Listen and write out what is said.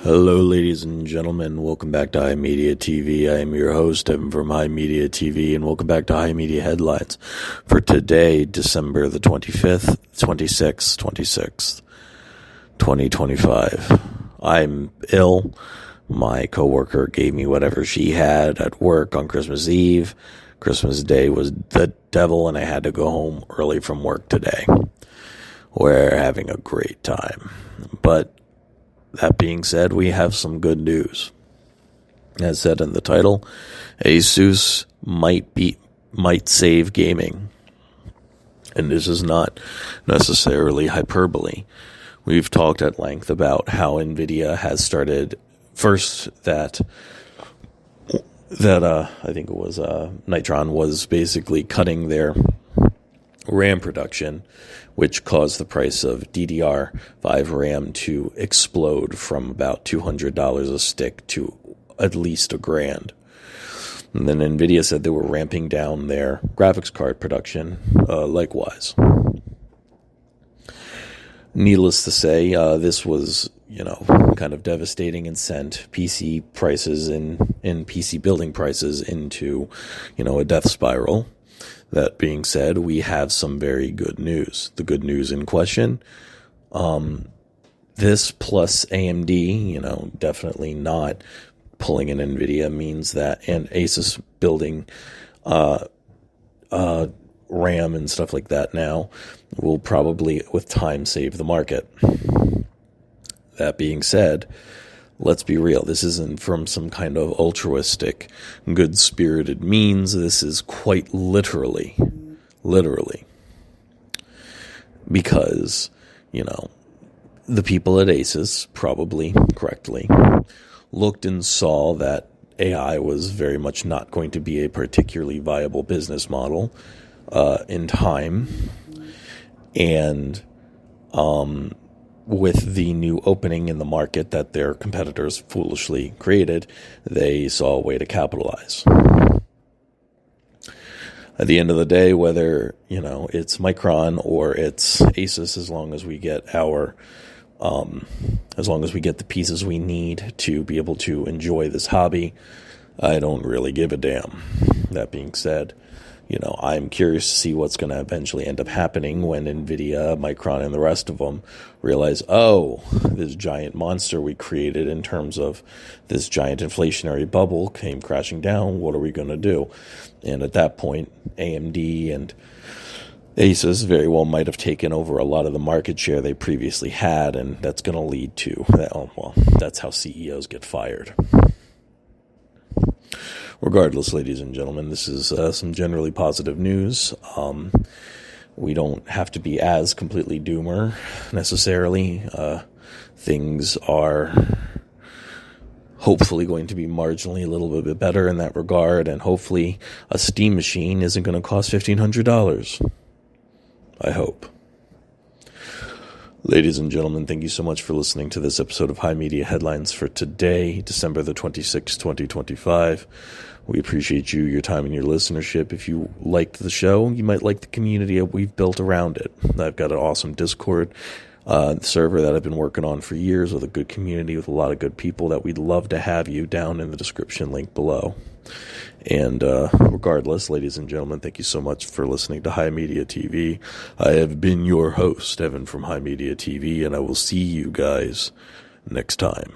Hello, ladies and gentlemen. Welcome back to HIMediaTV. I am your host, Evan from HIMediaTV, and welcome back to HIMedia Headlines for today, December the 25th, 26th, 2025. I'm ill. My coworker gave me whatever she had at work on Christmas Eve. Christmas Day was the devil, and I had to go home early from work today. We're having a great time. But that being said, we have some good news. As said in the title, ASUS might save gaming. And this is not necessarily hyperbole. We've talked at length about how NVIDIA has started first that I think it was Nitron was basically cutting their RAM production, which caused the price of DDR5 RAM to explode from about $200 a stick to at least $1,000. And then NVIDIA said they were ramping down their graphics card production likewise. Needless to say, this was, kind of devastating and sent PC prices and PC building prices into, a death spiral. That being said, we have some very good news. The good news in question, this plus AMD, definitely not pulling in NVIDIA means that, and ASUS building RAM and stuff like that now will probably, with time, save the market. That being said, let's be real. This isn't from some kind of altruistic, good-spirited means. This is quite literally. Because, the people at ASUS, probably correctly, looked and saw that AI was very much not going to be a particularly viable business model in time. And with the new opening in the market that their competitors foolishly created, they saw a way to capitalize. At the end of the day, whether, it's Micron or it's ASUS, as long as we get the pieces we need to be able to enjoy this hobby, I don't really give a damn. That being said, I'm curious to see what's going to eventually end up happening when NVIDIA, Micron, and the rest of them realize, this giant monster we created in terms of this giant inflationary bubble came crashing down. What are we going to do? And at that point, AMD and ASUS very well might have taken over a lot of the market share they previously had, and that's going to lead to, that's how CEOs get fired. Regardless, ladies and gentlemen, this is some generally positive news. We don't have to be as completely doomer necessarily. Things are hopefully going to be marginally a little bit better in that regard, and hopefully a Steam machine isn't going to cost $1,500. I hope. Ladies and gentlemen, thank you so much for listening to this episode of HIMedia Headlines for today, December the 26th, 2025. We appreciate your time and your listenership. If you liked the show, you might like the community that we've built around it. I've got an awesome Discord server that I've been working on for years with a good community with a lot of good people that we'd love to have you down in the description link below. And regardless, ladies and gentlemen, thank you so much for listening to HIMediaTV. I have been your host, Evan from HIMediaTV, and I will see you guys next time.